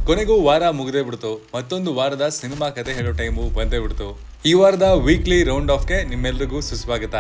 ಕೊನೆಗೂ ವಾರ ಮುಗಿದೇ ಬಿಡ್ತು. ಮತ್ತೊಂದು ವಾರದ ಸಿನಿಮಾ ಕತೆ ಹೇಳೋ ಟೈಮು ಬಂದೇ ಬಿಡ್ತು. ಈ ವಾರದ ವೀಕ್ಲಿ ರೌಂಡ್ ಆಫ್ಗೆ ನಿಮ್ಮೆಲ್ರಿಗೂ ಸುಸ್ವಾಗತ.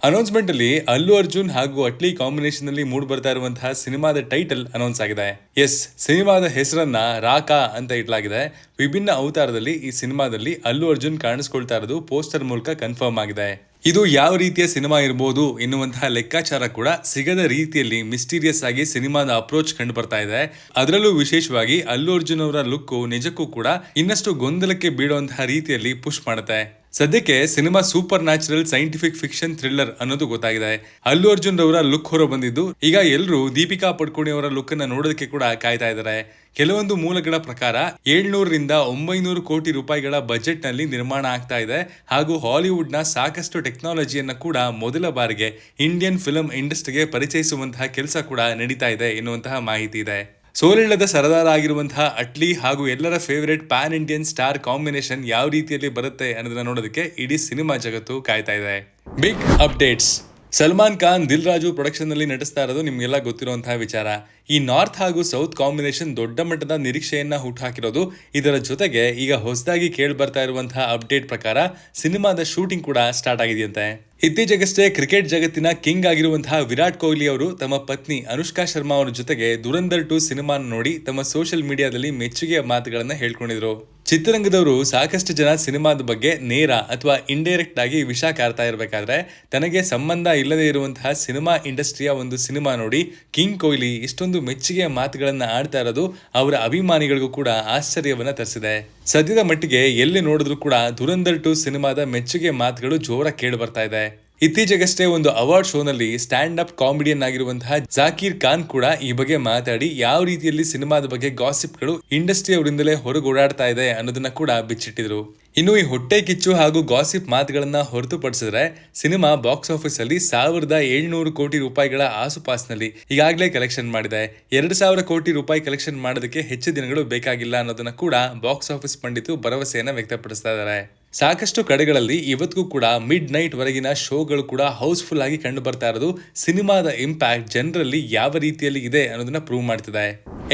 ಅನೌನ್ಸ್ಮೆಂಟ್ ಅಲ್ಲಿ ಅಲ್ಲು ಅರ್ಜುನ್ ಹಾಗೂ ಅಟ್ಲಿ ಕಾಂಬಿನೇಷನ್ ಅಲ್ಲಿ ಮೂಡ್ ಬರ್ತಾ ಇರುವಂತಹ ಸಿನಿಮಾದ ಟೈಟಲ್ ಅನೌನ್ಸ್ ಆಗಿದೆ. ಎಸ್, ಸಿನಿಮಾದ ಹೆಸರನ್ನ ರಾಕಾ ಅಂತ ಇಡಲಾಗಿದೆ. ವಿಭಿನ್ನ ಅವತಾರದಲ್ಲಿ ಈ ಸಿನಿಮಾದಲ್ಲಿ ಅಲ್ಲು ಅರ್ಜುನ್ ಕಾಣಿಸ್ಕೊಳ್ತಾ ಇರೋದು ಪೋಸ್ಟರ್ ಮೂಲಕ ಕನ್ಫರ್ಮ್ ಆಗಿದೆ. ಇದು ಯಾವ ರೀತಿಯ ಸಿನಿಮಾ ಇರಬಹುದು ಎನ್ನುವಂತಹ ಲೆಕ್ಕಾಚಾರ ಕೂಡ ಸಿಗದ ರೀತಿಯಲ್ಲಿ ಮಿಸ್ಟೀರಿಯಸ್ ಆಗಿ ಸಿನಿಮಾದ ಅಪ್ರೋಚ್ ಕಂಡು ಬರ್ತಾ ಇದೆ. ಅದರಲ್ಲೂ ವಿಶೇಷವಾಗಿ ಅಲ್ಲು ಅರ್ಜುನ್ ಅವರ ಲುಕ್ ನಿಜಕ್ಕೂ ಕೂಡ ಇನ್ನಷ್ಟು ಗೊಂದಲಕ್ಕೆ ಬೀಳುವಂತಹ ರೀತಿಯಲ್ಲಿ ಪುಷ್ ಮಾಡುತ್ತೆ. ಸದ್ಯಕ್ಕೆ cinema super natural scientific fiction thriller ಅನ್ನೋದು ಗೊತ್ತಾಗಿದೆ. ಅಲ್ಲು ಅರ್ಜುನ್ ಅವರ ಲುಕ್ ಹೊರ ಬಂದಿದ್ದು ಈಗ ಎಲ್ಲರೂ ದೀಪಿಕಾ ಪಡುಕೋಣೆ ಅವರ ಲುಕ್ ಅನ್ನ ನೋಡೋದಕ್ಕೆ ಕೂಡ ಕಾಯ್ತಾ ಇದ್ದಾರೆ. ಕೆಲವೊಂದು ಮೂಲಗಳ ಪ್ರಕಾರ 700 ರಿಂದ 900 ಕೋಟಿ ರೂಪಾಯಿಗಳ ಬಜೆಟ್ ನಲ್ಲಿ ನಿರ್ಮಾಣ ಆಗ್ತಾ ಇದೆ ಹಾಗೂ ಹಾಲಿವುಡ್ ನ ಸಾಕಷ್ಟು ಟೆಕ್ನಾಲಜಿಯನ್ನ ಕೂಡ ಮೊದಲ ಬಾರಿಗೆ ಇಂಡಿಯನ್ ಫಿಲ್ಮ್ ಇಂಡಸ್ಟ್ರಿಗೆ ಪರಿಚಯಿಸುವಂತಹ ಕೆಲಸ ಕೂಡ ನಡೀತಾ ಇದೆ ಎನ್ನುವಂತಹ ಮಾಹಿತಿ ಇದೆ. ಸೋಲಿಲ್ಲದ ಸರದಾರ ಆಗಿರುವಂತಹ ಅಟ್ಲಿ ಹಾಗೂ ಎಲ್ಲರ favourite PAN Indian star combination ಯಾವ ರೀತಿಯಲ್ಲಿ ಬರುತ್ತೆ ಅನ್ನೋದನ್ನ ನೋಡೋದಕ್ಕೆ ಇಡೀ ಸಿನಿಮಾ ಜಗತ್ತು ಕಾಯ್ತಾ ಇದೆ. Big updates. Salman Khan Dil Raju production ನಲ್ಲಿ ನಟಿಸ್ತಾ ಇರೋದು ನಿಮ್ಗೆಲ್ಲ ಗೊತ್ತಿರುವಂತಹ ವಿಚಾರ. ಈ ನಾರ್ತ್ ಹಾಗೂ ಸೌತ್ ಕಾಂಬಿನೇಷನ್ ದೊಡ್ಡ ಮಟ್ಟದ ನಿರೀಕ್ಷೆಯನ್ನ ಹುಟ್ಟುಹಾಕಿರೋದು. ಇದರ ಜೊತೆಗೆ ಈಗ ಹೊಸದಾಗಿ ಕೇಳಿ ಬರ್ತಾ ಇರುವಂತಹ ಅಪ್ಡೇಟ್ ಪ್ರಕಾರ ಸಿನಿಮಾದ ಶೂಟಿಂಗ್ ಕೂಡ ಸ್ಟಾರ್ಟ್ ಆಗಿದೆಯಂತೆ. ಇತ್ತೀಚೆಗಷ್ಟೇ ಕ್ರಿಕೆಟ್ ಜಗತ್ತಿನ ಕಿಂಗ್ ಆಗಿರುವಂತಹ ವಿರಾಟ್ ಕೊಹ್ಲಿ ಅವರು ತಮ್ಮ ಪತ್ನಿ ಅನುಷ್ಕಾ ಶರ್ಮಾ ಅವರ ಜೊತೆಗೆ ದುರಂಧರ್ 2 ಸಿನಿಮಾ ನೋಡಿ ತಮ್ಮ ಸೋಷಿಯಲ್ ಮೀಡಿಯಾದಲ್ಲಿ ಮೆಚ್ಚುಗೆಯ ಮಾತುಗಳನ್ನ ಹೇಳ್ಕೊಂಡಿದ್ರು. ಚಿತ್ರರಂಗದವರು ಸಾಕಷ್ಟು ಜನ ಸಿನಿಮಾದ ಬಗ್ಗೆ ನೇರ ಅಥವಾ ಇಂಡೈರೆಕ್ಟ್ ಆಗಿ ವಿಷ ಕಾರ್ತಾ ಇರಬೇಕಾದ್ರೆ ತನಗೆ ಸಂಬಂಧ ಇಲ್ಲದೆ ಇರುವಂತಹ ಸಿನಿಮಾ ಇಂಡಸ್ಟ್ರಿಯ ಒಂದು ಸಿನಿಮಾ ನೋಡಿ ಕಿಂಗ್ ಕೊಹ್ಲಿ ಇಷ್ಟೊಂದು ಮೆಚ್ಚುಗೆಯ ಮಾತುಗಳನ್ನ ಆಡ್ತಾ ಇರೋದು ಅವರ ಅಭಿಮಾನಿಗಳಿಗೂ ಕೂಡ ಆಶ್ಚರ್ಯವನ್ನ ತರಿಸಿದೆ. ಸದ್ಯದ ಮಟ್ಟಿಗೆ ಎಲ್ಲಿ ನೋಡಿದ್ರು ಕೂಡ ದುರಂಧರ್ 2 ಸಿನಿಮಾದ ಮೆಚ್ಚುಗೆ ಮಾತುಗಳು ಜೋರ ಕೇಳಿ ಬರ್ತಾ ಇದೆ. ಇತ್ತೀಚೆಗಷ್ಟೇ ಒಂದು ಅವಾರ್ಡ್ ಶೋನಲ್ಲಿ ಸ್ಟ್ಯಾಂಡ್ ಅಪ್ ಕಾಮಿಡಿಯನ್ ಆಗಿರುವಂತಹ ಜಾಕೀರ್ ಖಾನ್ ಕೂಡ ಈ ಬಗ್ಗೆ ಮಾತಾಡಿ ಯಾವ ರೀತಿಯಲ್ಲಿ ಸಿನಿಮಾದ ಬಗ್ಗೆ ಗಾಸಿಪ್ಗಳು ಇಂಡಸ್ಟ್ರಿ ಅವರಿಂದಲೇ ಹೊರಗೋಡಾಡ್ತಾ ಇದೆ ಅನ್ನೋದನ್ನ ಕೂಡ ಬಿಚ್ಚಿಟ್ಟಿದ್ರು. ಇನ್ನು ಈ ಹೊಟ್ಟೆ ಕಿಚ್ಚು ಹಾಗೂ ಗಾಸಿಪ್ ಮಾತುಗಳನ್ನ ಹೊರತುಪಡಿಸಿದ್ರೆ ಸಿನಿಮಾ ಬಾಕ್ಸ್ ಆಫೀಸ್ ಅಲ್ಲಿ 1700 ಕೋಟಿ ರೂಪಾಯಿಗಳ ಆಸುಪಾಸಿನಲ್ಲಿ ಈಗಾಗಲೇ ಕಲೆಕ್ಷನ್ ಮಾಡಿದೆ. 2000 ಕೋಟಿ ರೂಪಾಯಿ ಕಲೆಕ್ಷನ್ ಮಾಡೋದಕ್ಕೆ ಹೆಚ್ಚು ದಿನಗಳು ಬೇಕಾಗಿಲ್ಲ ಅನ್ನೋದನ್ನ ಕೂಡ ಬಾಕ್ಸ್ ಆಫೀಸ್ ಪಂಡಿತರು ಭರವಸೆಯನ್ನ ವ್ಯಕ್ತಪಡಿಸ್ತಾ ಇದ್ದಾರೆ. ಸಾಕಷ್ಟು ಕಡೆಗಳಲ್ಲಿ ಇವತ್ತಿಗೂ ಕೂಡ ಮಿಡ್ ನೈಟ್ ವರೆಗಿನ ಶೋಗಳು ಕೂಡ ಹೌಸ್ಫುಲ್ ಆಗಿ ಕಂಡು ಬರ್ತಾ ಇರೋದು ಸಿನಿಮಾದ ಇಂಪ್ಯಾಕ್ಟ್ ಜನರಲ್ಲಿ ಯಾವ ರೀತಿಯಲ್ಲಿ ಇದೆ ಅನ್ನೋದನ್ನ ಪ್ರೂವ್ ಮಾಡ್ತಿದೆ.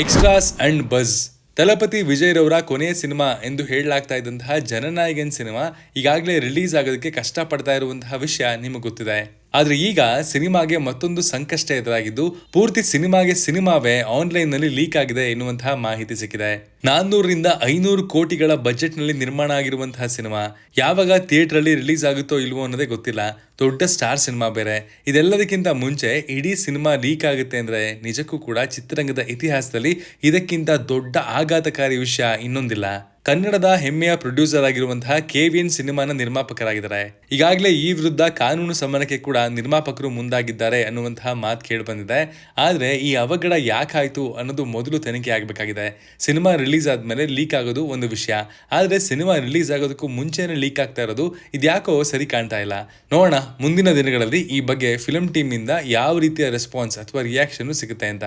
Extras and buzz. Thalapathy Vijay ರವರ ಕೊನೆಯ ಸಿನಿಮಾ ಎಂದು ಹೇಳಲಾಗ್ತಾ ಇದ್ದಂತಹ ಜನನಾಯಕನ್ ಸಿನಿಮಾ ಈಗಾಗಲೇ ರಿಲೀಸ್ ಆಗೋದಕ್ಕೆ ಕಷ್ಟಪಡ್ತಾ ಇರುವಂತಹ ವಿಷಯ ನಿಮಗೆ ಗೊತ್ತಿದೆ. ಆದ್ರೆ ಈಗ ಸಿನಿಮಾಗೆ ಮತ್ತೊಂದು ಸಂಕಷ್ಟ ಎದುರಾಗಿದ್ದು ಪೂರ್ತಿ ಸಿನಿಮಾವೇ ಆನ್ಲೈನ್ ನಲ್ಲಿ ಲೀಕ್ ಆಗಿದೆ ಎನ್ನುವಂತಹ ಮಾಹಿತಿ ಸಿಕ್ಕಿದೆ. 400 ರಿಂದ 500 ಕೋಟಿಗಳ ಬಜೆಟ್ ನಲ್ಲಿ ನಿರ್ಮಾಣ ಆಗಿರುವಂತಹ ಸಿನಿಮಾ ಯಾವಾಗ ಥಿಯೇಟರ್ ಅಲ್ಲಿ ರಿಲೀಸ್ ಆಗುತ್ತೋ ಇಲ್ವೋ ಅನ್ನೋದೇ ಗೊತ್ತಿಲ್ಲ. ದೊಡ್ಡ ಸ್ಟಾರ್ ಸಿನಿಮಾ ಬೇರೆ. ಇದೆಲ್ಲದಕ್ಕಿಂತ ಮುಂಚೆ ಇಡೀ ಸಿನಿಮಾ ಲೀಕ್ ಆಗುತ್ತೆ ಅಂದ್ರೆ ನಿಜಕ್ಕೂ ಕೂಡ ಚಿತ್ರರಂಗದ ಇತಿಹಾಸದಲ್ಲಿ ಇದಕ್ಕಿಂತ ದೊಡ್ಡ ಆಘಾತಕಾರಿ ವಿಷಯ ಇನ್ನೊಂದಿಲ್ಲ. ಕನ್ನಡದ ಹೆಮ್ಮೆಯ ಪ್ರೊಡ್ಯೂಸರ್ ಆಗಿರುವಂತಹ KVN ಸಿನಿಮಾನ ನಿರ್ಮಾಪಕರಾಗಿದ್ದಾರೆ. ಈಗಾಗಲೇ ಈ ವಿರುದ್ಧ ಕಾನೂನು ಸಮರಕ್ಕೆ ಕೂಡ ನಿರ್ಮಾಪಕರು ಮುಂದಾಗಿದ್ದಾರೆ ಅನ್ನುವಂತಹ ಮಾತು ಕೇಳಿ ಬಂದಿದೆ. ಆದ್ರೆ ಈ ಅವಘಡ ಯಾಕಾಯ್ತು ಅನ್ನೋದು ಮೊದಲು ತನಿಖೆ ಆಗಬೇಕಾಗಿದೆ. ಸಿನಿಮಾ ರಿಲೀಸ್ ಆದ್ಮೇಲೆ ಲೀಕ್ ಆಗೋದು ಒಂದು ವಿಷಯ, ಆದ್ರೆ ಸಿನಿಮಾ ರಿಲೀಸ್ ಆಗೋದಕ್ಕೂ ಮುಂಚೆನೆ ಲೀಕ್ ಆಗ್ತಾ ಇರೋದು ಇದ್ಯಾಕೋ ಸರಿ ಕಾಣ್ತಾ ಇಲ್ಲ. ನೋಡೋಣ ಮುಂದಿನ ದಿನಗಳಲ್ಲಿ ಈ ಬಗ್ಗೆ ಫಿಲ್ಮ್ ಟೀಮ್ ಇಂದ ಯಾವ ರೀತಿಯ ರೆಸ್ಪಾನ್ಸ್ ಅಥವಾ ರಿಯಾಕ್ಷನ್ ಸಿಗುತ್ತೆ ಅಂತ.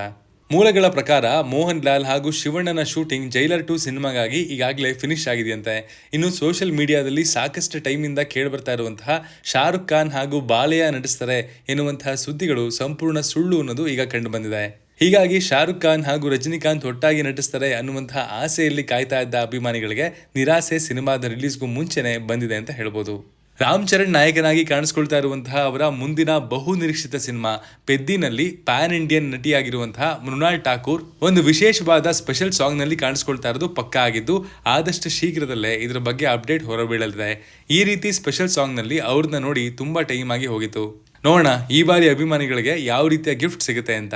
ಮೂಲಗಳ ಪ್ರಕಾರ ಮೋಹನ್ ಲಾಲ್ ಹಾಗೂ ಶಿವಣ್ಣನ ಶೂಟಿಂಗ್ ಜೈಲರ್ 2 ಸಿನಿಮಾಗಾಗಿ ಈಗಾಗಲೇ ಫಿನಿಶ್ ಆಗಿದೆಯಂತೆ. ಇನ್ನು ಸೋಷಿಯಲ್ ಮೀಡಿಯಾದಲ್ಲಿ ಸಾಕಷ್ಟು ಟೈಮಿಂದ ಕೇಳಿಬರ್ತಾ ಇರುವಂತಹ ಶಾರುಖ್ ಖಾನ್ ಹಾಗೂ ಬಾಲಯ್ಯ ನಟಿಸ್ತಾರೆ ಎನ್ನುವಂತಹ ಸುದ್ದಿಗಳು ಸಂಪೂರ್ಣ ಸುಳ್ಳು ಅನ್ನೋದು ಈಗ ಕಂಡು ಬಂದಿದೆ. ಹೀಗಾಗಿ ಶಾರುಖ್ ಖಾನ್ ಹಾಗೂ ರಜನಿಕಾಂತ್ ಒಟ್ಟಾಗಿ ನಟಿಸ್ತಾರೆ ಅನ್ನುವಂತಹ ಆಸೆಯಲ್ಲಿ ಕಾಯ್ತಾ ಇದ್ದ ಅಭಿಮಾನಿಗಳಿಗೆ ನಿರಾಸೆ ಸಿನಿಮಾದ ರಿಲೀಸ್ಗೂ ಮುಂಚೆನೆ ಬಂದಿದೆ ಅಂತ ಹೇಳ್ಬೋದು. ರಾಮ್ ಚರಣ್ ನಾಯಕನಾಗಿ ಕಾಣಿಸ್ಕೊಳ್ತಾ ಇರುವಂತಹ ಅವರ ಮುಂದಿನ ಬಹು ನಿರೀಕ್ಷಿತ ಸಿನಿಮಾ ಪೆದ್ದಿನಲ್ಲಿ ಪ್ಯಾನ್ ಇಂಡಿಯನ್ ನಟಿಯಾಗಿರುವಂತಹ ಮೃಣಾಲ್ ಠಾಕೂರ್ ಒಂದು ವಿಶೇಷವಾದ ಸ್ಪೆಷಲ್ ಸಾಂಗ್ ನಲ್ಲಿ ಕಾಣಿಸ್ಕೊಳ್ತಾ ಇರೋದು ಪಕ್ಕಾ ಆಗಿದ್ದು ಆದಷ್ಟು ಶೀಘ್ರದಲ್ಲೇ ಇದರ ಬಗ್ಗೆ ಅಪ್ಡೇಟ್ ಹೊರಬೀಳಲಿದೆ. ಈ ರೀತಿ ಸ್ಪೆಷಲ್ ಸಾಂಗ್ ನಲ್ಲಿ ಅವ್ರನ್ನ ನೋಡಿ ತುಂಬಾ ಟೈಮ್ ಆಗಿ ಹೋಗಿತ್ತು. ನೋಡೋಣ ಈ ಬಾರಿ ಅಭಿಮಾನಿಗಳಿಗೆ ಯಾವ ರೀತಿಯ ಗಿಫ್ಟ್ ಸಿಗುತ್ತೆ ಅಂತ.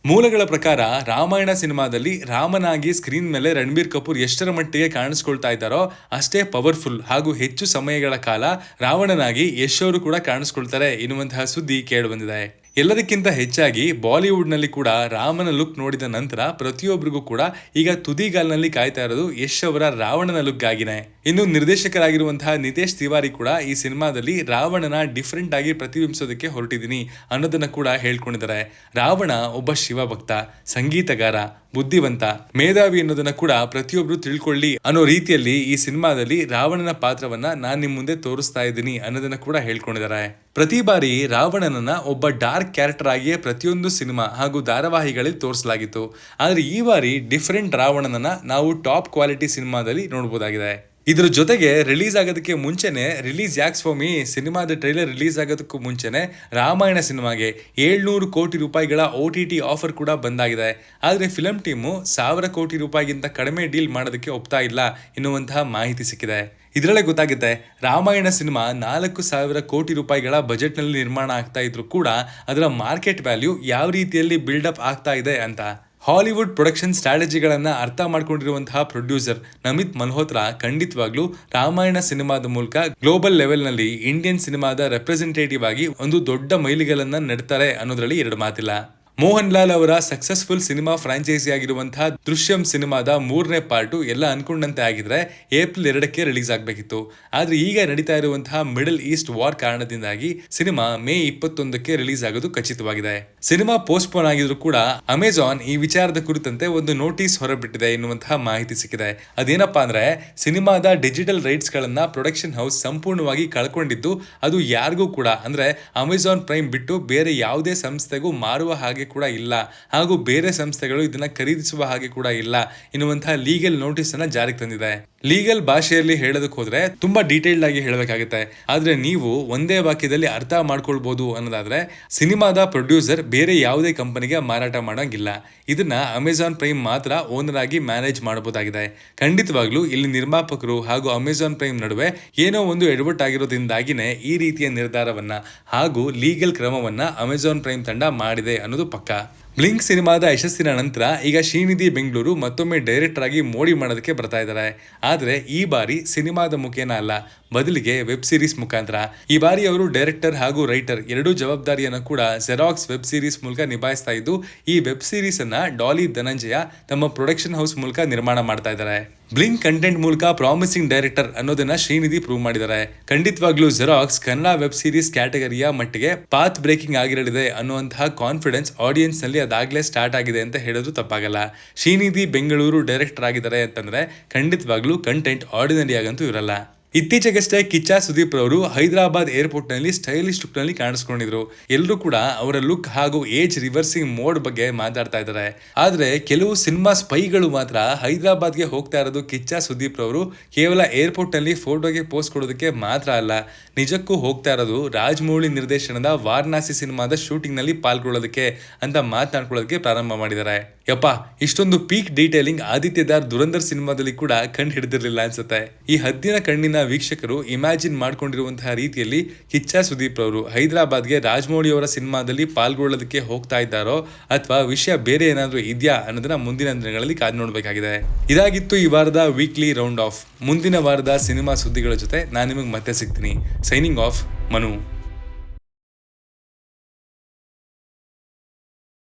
ಮೂಲಗಳ ಪ್ರಕಾರ ರಾಮಾಯಣ ಸಿನಿಮಾದಲ್ಲಿ ರಾಮನಾಗಿ ಸ್ಕ್ರೀನ್ ಮೇಲೆ ರಣಬೀರ್ ಕಪೂರ್ ಎಷ್ಟರ ಮಟ್ಟಿಗೆ ಕಾಣಿಸ್ಕೊಳ್ತಾ ಇದ್ದಾರೋ ಅಷ್ಟೇ ಪವರ್ಫುಲ್ ಹಾಗೂ ಹೆಚ್ಚು ಸಮಯಗಳ ಕಾಲ ರಾವಣನಾಗಿ ಯಶ್ ಅವರು ಕೂಡ ಕಾಣಿಸ್ಕೊಳ್ತಾರೆ ಎನ್ನುವಂತಹ ಸುದ್ದಿ ಕೇಳಿ ಬಂದಿದೆ. ಎಲ್ಲದಕ್ಕಿಂತ ಹೆಚ್ಚಾಗಿ ಬಾಲಿವುಡ್ ನಲ್ಲಿ ಕೂಡ ರಾಮನ ಲುಕ್ ನೋಡಿದ ನಂತರ ಪ್ರತಿಯೊಬ್ಬರಿಗೂ ಕೂಡ ಈಗ ತುದಿಗಾಲ್ನಲ್ಲಿ ಕಾಯ್ತಾ ಇರೋದು ಯಶ್ ಅವರ ರಾವಣನ ಲುಕ್ ಆಗಿನೇ. ಇನ್ನು ನಿರ್ದೇಶಕರಾಗಿರುವಂತಹ ನಿತೇಶ್ ತಿವಾರಿ ಕೂಡ ಈ ಸಿನಿಮಾದಲ್ಲಿ ರಾವಣನ ಡಿಫ್ರೆಂಟ್ ಆಗಿ ಪ್ರತಿಬಿಂಬಿಸೋದಕ್ಕೆ ಹೊರಟಿದ್ದೀನಿ ಅನ್ನೋದನ್ನ ಕೂಡ ಹೇಳ್ಕೊಂಡಿದ್ದಾರೆ. ರಾವಣ ಒಬ್ಬ ಶಿವಭಕ್ತ, ಸಂಗೀತಗಾರ, ಬುದ್ಧಿವಂತ, ಮೇಧಾವಿ ಅನ್ನೋದನ್ನ ಕೂಡ ಪ್ರತಿಯೊಬ್ರು ತಿಳ್ಕೊಳ್ಳಿ ಅನ್ನೋ ರೀತಿಯಲ್ಲಿ ಈ ಸಿನಿಮಾದಲ್ಲಿ ರಾವಣನ ಪಾತ್ರವನ್ನ ನಾನ್ ನಿಮ್ ಮುಂದೆ ತೋರಿಸ್ತಾ ಇದ್ದೀನಿ ಅನ್ನೋದನ್ನ ಕೂಡ ಹೇಳ್ಕೊಂಡಿದ್ದಾರೆ. ಪ್ರತಿ ಬಾರಿ ರಾವಣನನ್ನ ಒಬ್ಬ ಡಾರ್ಕ್ ಕ್ಯಾರೆಕ್ಟರ್ ಆಗಿಯೇ ಪ್ರತಿಯೊಂದು ಸಿನಿಮಾ ಹಾಗೂ ಧಾರಾವಾಹಿಗಳಲ್ಲಿ ತೋರಿಸಲಾಗಿತ್ತು. ಆದ್ರೆ ಈ ಬಾರಿ ಡಿಫರೆಂಟ್ ರಾವಣನನ್ನ ನಾವು ಟಾಪ್ ಕ್ವಾಲಿಟಿ ಸಿನಿಮಾದಲ್ಲಿ ನೋಡಬಹುದಾಗಿದೆ. ಇದ್ರ ಜೊತೆಗೆ ರಿಲೀಸ್ ಆಗೋದಕ್ಕೆ ಮುಂಚೆನೆ ರಿಲೀಸ್ ಯಾಕ್ ಸ್ವಾಮಿ ಸಿನಿಮಾದ ಟ್ರೈಲರ್ ರಿಲೀಸ್ ಆಗೋದಕ್ಕೂ ಮುಂಚೆನೆ ರಾಮಾಯಣ ಸಿನಿಮಾಗೆ 700 ಕೋಟಿ ರೂಪಾಯಿಗಳ OTT ಆಫರ್ ಕೂಡ ಬಂದಾಗಿದೆ. ಆದ್ರೆ ಫಿಲಂ ಟೀಮು 1000 ಕೋಟಿ ರೂಪಾಯಿಗಿಂತ ಕಡಿಮೆ ಡೀಲ್ ಮಾಡೋದಕ್ಕೆ ಒಪ್ತಾ ಇಲ್ಲ ಎನ್ನುವಂತಹ ಮಾಹಿತಿ ಸಿಕ್ಕಿದೆ. ಇದರಲ್ಲೇ ಗೊತ್ತಾಗುತ್ತೆ ರಾಮಾಯಣ ಸಿನಿಮಾ 4000 ಕೋಟಿ ರೂಪಾಯಿಗಳ ಬಜೆಟ್ ನಲ್ಲಿ ನಿರ್ಮಾಣ ಆಗ್ತಾ ಇದ್ರು ಕೂಡ ಅದರ ಮಾರ್ಕೆಟ್ ವ್ಯಾಲ್ಯೂ ಯಾವ ರೀತಿಯಲ್ಲಿ ಬಿಲ್ಡಪ್ ಆಗ್ತಾ ಇದೆ ಅಂತ. ಹಾಲಿವುಡ್ ಪ್ರೊಡಕ್ಷನ್ ಸ್ಟ್ರಾಟಜಿಗಳನ್ನ ಅರ್ಥ ಮಾಡ್ಕೊಂಡಿರುವಂತಹ ಪ್ರೊಡ್ಯೂಸರ್ ನಮಿತ್ ಮಲ್ಹೋತ್ರಾ ಖಂಡಿತವಾಗ್ಲೂ ರಾಮಾಯಣ ಸಿನಿಮಾದ ಮೂಲಕ ಗ್ಲೋಬಲ್ ಲೆವೆಲ್ ನಲ್ಲಿ ಇಂಡಿಯನ್ ಸಿನಿಮಾದ ರೆಪ್ರೆಸೆಂಟೇಟಿವ್ ಆಗಿ ಒಂದು ದೊಡ್ಡ ಮೈಲಿಗಲ್ಲನ್ನ ನೆಡ್ತಾರೆ ಅನ್ನೋದ್ರಲ್ಲಿ ಎರಡು ಮಾತಿಲ್ಲ. ಮೋಹನ್ ಲಾಲ್ ಅವರ ಸಕ್ಸಸ್ಫುಲ್ ಸಿನಿಮಾ ಫ್ರಾಂಚೈಸಿ ಆಗಿರುವಂತಹ ದೃಶ್ಯಂ ಸಿನಿಮಾದ 3ನೇ ಪಾರ್ಟು ಎಲ್ಲ ಅನ್ಕೊಂಡಂತೆ ಆಗಿದ್ರೆ ಏಪ್ರಿಲ್ 2ಕ್ಕೆ ರಿಲೀಸ್ ಆಗಬೇಕಿತ್ತು. ಆದ್ರೆ ಈಗ ನಡೀತಾ ಇರುವಂತಹ ಮಿಡಲ್ ಈಸ್ಟ್ ವಾರ್ ಕಾರಣದಿಂದಾಗಿ ಸಿನಿಮಾ ಮೇ 21ಕ್ಕೆ ರಿಲೀಸ್ ಆಗೋದು ಖಚಿತವಾಗಿದೆ. ಸಿನಿಮಾ ಪೋಸ್ಟ್ಪೋನ್ ಆಗಿದ್ರು ಕೂಡ ಅಮೆಜಾನ್ ಈ ವಿಚಾರದ ಕುರಿತಂತೆ ಒಂದು ನೋಟಿಸ್ ಹೊರಬಿಟ್ಟಿದೆ ಎನ್ನುವಂತಹ ಮಾಹಿತಿ ಸಿಕ್ಕಿದೆ. ಅದೇನಪ್ಪಾ ಅಂದ್ರೆ ಸಿನಿಮಾದ ಡಿಜಿಟಲ್ ರೈಟ್ಸ್ ಗಳನ್ನ ಪ್ರೊಡಕ್ಷನ್ ಹೌಸ್ ಸಂಪೂರ್ಣವಾಗಿ ಕಳ್ಕೊಂಡಿದ್ದು ಅದು ಯಾರಿಗೂ ಕೂಡ ಅಂದ್ರೆ ಅಮೆಜಾನ್ ಪ್ರೈಮ್ ಬಿಟ್ಟು ಬೇರೆ ಯಾವುದೇ ಸಂಸ್ಥೆಗೂ ಮಾರುವ ಹಾಗೆ ಕೂಡ ಇಲ್ಲ ಹಾಗೂ ಬೇರೆ ಸಂಸ್ಥೆಗಳು ಇದನ್ನ ಖರೀದಿಸುವ ಹಾಗೆ ಕೂಡ ಇಲ್ಲ ಎನ್ನುವಂತಹ ಲೀಗಲ್ ನೋಟಿಸ್ ಅನ್ನ ಜಾರಿಗೆ ತಂದಿದೆ. ಲೀಗಲ್ ಭಾಷೆಯಲ್ಲಿ ಹೇಳೋದಕ್ಕೆ ಹೋದ್ರೆ ತುಂಬಾ ಡೀಟೇಲ್ಡ್ ಆಗಿ ಹೇಳಬೇಕಾಗುತ್ತೆ. ಆದ್ರೆ ನೀವು ಒಂದೇ ವಾಕ್ಯದಲ್ಲಿ ಅರ್ಥ ಮಾಡ್ಕೊಳ್ಬಹುದು ಅನ್ನೋದಾದ್ರೆ ಸಿನಿಮಾದ ಪ್ರೊಡ್ಯೂಸರ್ ಬೇರೆ ಯಾವುದೇ ಕಂಪನಿಗೆ ಮಾರಾಟ ಮಾಡೋಂಗಿಲ್ಲ. ಇದನ್ನ ಅಮೆಜಾನ್ ಪ್ರೈಮ್ ಮಾತ್ರ ಓನರ್ ಆಗಿ ಮ್ಯಾನೇಜ್ ಮಾಡಬಹುದಾಗಿದೆ. ಖಂಡಿತವಾಗ್ಲೂ ಇಲ್ಲಿ ನಿರ್ಮಾಪಕರು ಹಾಗೂ ಅಮೆಜಾನ್ ಪ್ರೈಮ್ ನಡುವೆ ಏನೋ ಒಂದು ಎಡವಟ್ಟು ಆಗಿರೋದ್ರಿಂದಾಗಿನೇ ಈ ರೀತಿಯ ನಿರ್ಧಾರವನ್ನ ಹಾಗೂ ಲೀಗಲ್ ಕ್ರಮವನ್ನ ಅಮೆಜಾನ್ ಪ್ರೈಮ್ ತಂಡ ಮಾಡಿದೆ ಅನ್ನೋದು ಪಕ್ಕಾ. ಬ್ಲಿಂಕ್ ಸಿನಿಮಾದ ಯಶಸ್ಸಿನ ನಂತರ ಈಗ ಶ್ರೀನಿಧಿ ಬೆಂಗಳೂರು ಮತ್ತೊಮ್ಮೆ ಡೈರೆಕ್ಟರ್ ಆಗಿ ಮೋಡಿ ಮಾಡೋದಕ್ಕೆ ಬರ್ತಾ ಇದ್ದಾರೆ. ಆದ್ರೆ ಈ ಬಾರಿ ಸಿನಿಮಾದ ಮುಖೇನ ಅಲ್ಲ, ಬದಲಿಗೆ ವೆಬ್ ಸೀರೀಸ್ ಮುಖಾಂತರ. ಈ ಬಾರಿ ಅವರು ಡೈರೆಕ್ಟರ್ ಹಾಗೂ ರೈಟರ್ ಎರಡೂ ಜವಾಬ್ದಾರಿಯನ್ನು ಕೂಡ ಜೆರಾಕ್ಸ್ ವೆಬ್ ಸೀರೀಸ್ ಮೂಲಕ ನಿಭಾಯಿಸ್ತಾ ಇದ್ದು ಈ ವೆಬ್ ಸೀರೀಸ್ ಅನ್ನ ಡಾಲಿ ಧನಂಜಯ ತಮ್ಮ ಪ್ರೊಡಕ್ಷನ್ ಹೌಸ್ ಮೂಲಕ ನಿರ್ಮಾಣ ಮಾಡ್ತಾ ಇದ್ದಾರೆ. ಬ್ಲಿಂಕ್ ಕಂಟೆಂಟ್ ಮೂಲಕ ಪ್ರಾಮಿಸಿಂಗ್ ಡೈರೆಕ್ಟರ್ ಅನ್ನೋದನ್ನ ಶ್ರೀನಿಧಿ ಪ್ರೂವ್ ಮಾಡಿದ್ದಾರೆ. ಖಂಡಿತವಾಗ್ಲೂ ಜೆರಾಕ್ಸ್ ಕನ್ನಡ ವೆಬ್ ಸೀರೀಸ್ ಕ್ಯಾಟಗರಿಯ ಮಟ್ಟಿಗೆ ಪಾತ್ ಬ್ರೇಕಿಂಗ್ ಆಗಿರಲಿದೆ ಅನ್ನುವಂತಹ ಕಾನ್ಫಿಡೆನ್ಸ್ ಆಡಿಯನ್ಸ್ ನಲ್ಲಿ ಅದಾಗ್ಲೇ ಸ್ಟಾರ್ಟ್ ಆಗಿದೆ ಅಂತ ಹೇಳೋದು ತಪ್ಪಾಗಲ್ಲ. ಶ್ರೀನಿಧಿ ಬೆಂಗಳೂರು ಡೈರೆಕ್ಟರ್ ಆಗಿದ್ದಾರೆ ಅಂತಂದ್ರೆ ಖಂಡಿತವಾಗ್ಲೂ ಕಂಟೆಂಟ್ ಆರ್ಡಿನರಿ ಆಗಂತೂ ಇರಲ್ಲ. ಇತ್ತೀಚೆಗಷ್ಟೇ ಕಿಚ್ಚ ಸುದೀಪ್ ರವರು ಹೈದರಾಬಾದ್ ಏರ್ಪೋರ್ಟ್ ನಲ್ಲಿ ಸ್ಟೈಲಿಶ್ ಲುಕ್ ನಲ್ಲಿ ಕಾಣಿಸ್ಕೊಂಡಿದ್ರು. ಎಲ್ಲರೂ ಕೂಡ ಅವರ ಲುಕ್ ಹಾಗೂ ಏಜ್ ರಿವರ್ಸಿಂಗ್ ಮೋಡ್ ಬಗ್ಗೆ ಮಾತಾಡ್ತಾ ಇದ್ದಾರೆ. ಆದ್ರೆ ಕೆಲವು ಸಿನಿಮಾ ಸ್ಪೈಗಳು ಮಾತ್ರ ಹೈದರಾಬಾದ್ಗೆ ಹೋಗ್ತಾ ಇರೋದು ಕಿಚ್ಚ ಸುದೀಪ್ ರವರು ಕೇವಲ ಏರ್ಪೋರ್ಟ್ ನಲ್ಲಿ ಫೋಟೋಗೆ ಪೋಸ್ಟ್ ಕೊಡೋದಕ್ಕೆ ಮಾತ್ರ ಅಲ್ಲ, ನಿಜಕ್ಕೂ ಹೋಗ್ತಾ ಇರೋದು ರಾಜಮೌಳಿ ನಿರ್ದೇಶನದ ವಾರಣಾಸಿ ಸಿನಿಮಾದ ಶೂಟಿಂಗ್ ನಲ್ಲಿ ಪಾಲ್ಗೊಳ್ಳೋದಕ್ಕೆ ಅಂತ ಮಾತನಾಡ್ಕೊಳ್ಳೋದಕ್ಕೆ ಪ್ರಾರಂಭ ಮಾಡಿದ್ದಾರೆ. ಯಪ್ಪ, ಇಷ್ಟೊಂದು ಪೀಕ್ ಡೀಟೇಲಿಂಗ್ ಆದಿತ್ಯದಾರ್ ದುರಂಧರ್ ಸಿನಿಮಾದಲ್ಲಿ ಕೂಡ ಕಂಡು ಹಿಡಿದಿರಲಿಲ್ಲ ಅನ್ಸುತ್ತೆ. ಈ ಹದ್ದಿನ ಕಣ್ಣಿನ ವೀಕ್ಷಕರು ಇಮ್ಯಾಜಿನ್ ಮಾಡ್ಕೊಂಡಿರುವಂತಹ ರೀತಿಯಲ್ಲಿ ಕಿಚ್ಚ ಸುದೀಪ್ ಅವರು ಹೈದರಾಬಾದ್ಗೆ ರಾಜಮೌಳಿ ಅವರ ಸಿನಿಮಾದಲ್ಲಿ ಪಾಲ್ಗೊಳ್ಳೋದಕ್ಕೆ ಹೋಗ್ತಾ ಇದ್ದಾರೋ ಅಥವಾ ವಿಷಯ ಬೇರೆ ಏನಾದ್ರೂ ಇದೆಯಾ ಅನ್ನೋದನ್ನ ಮುಂದಿನ ದಿನಗಳಲ್ಲಿ ಕಾದು ನೋಡ್ಬೇಕಾಗಿದೆ. ಇದಾಗಿತ್ತು ಈ ವಾರದ ವೀಕ್ಲಿ ರೌಂಡ್ ಆಫ್. ಮುಂದಿನ ವಾರದ ಸಿನಿಮಾ ಸುದ್ದಿಗಳ ಜೊತೆ ನಾನು ನಿಮಗೆ ಮತ್ತೆ ಸಿಗ್ತೀನಿ. Signing off, Manu.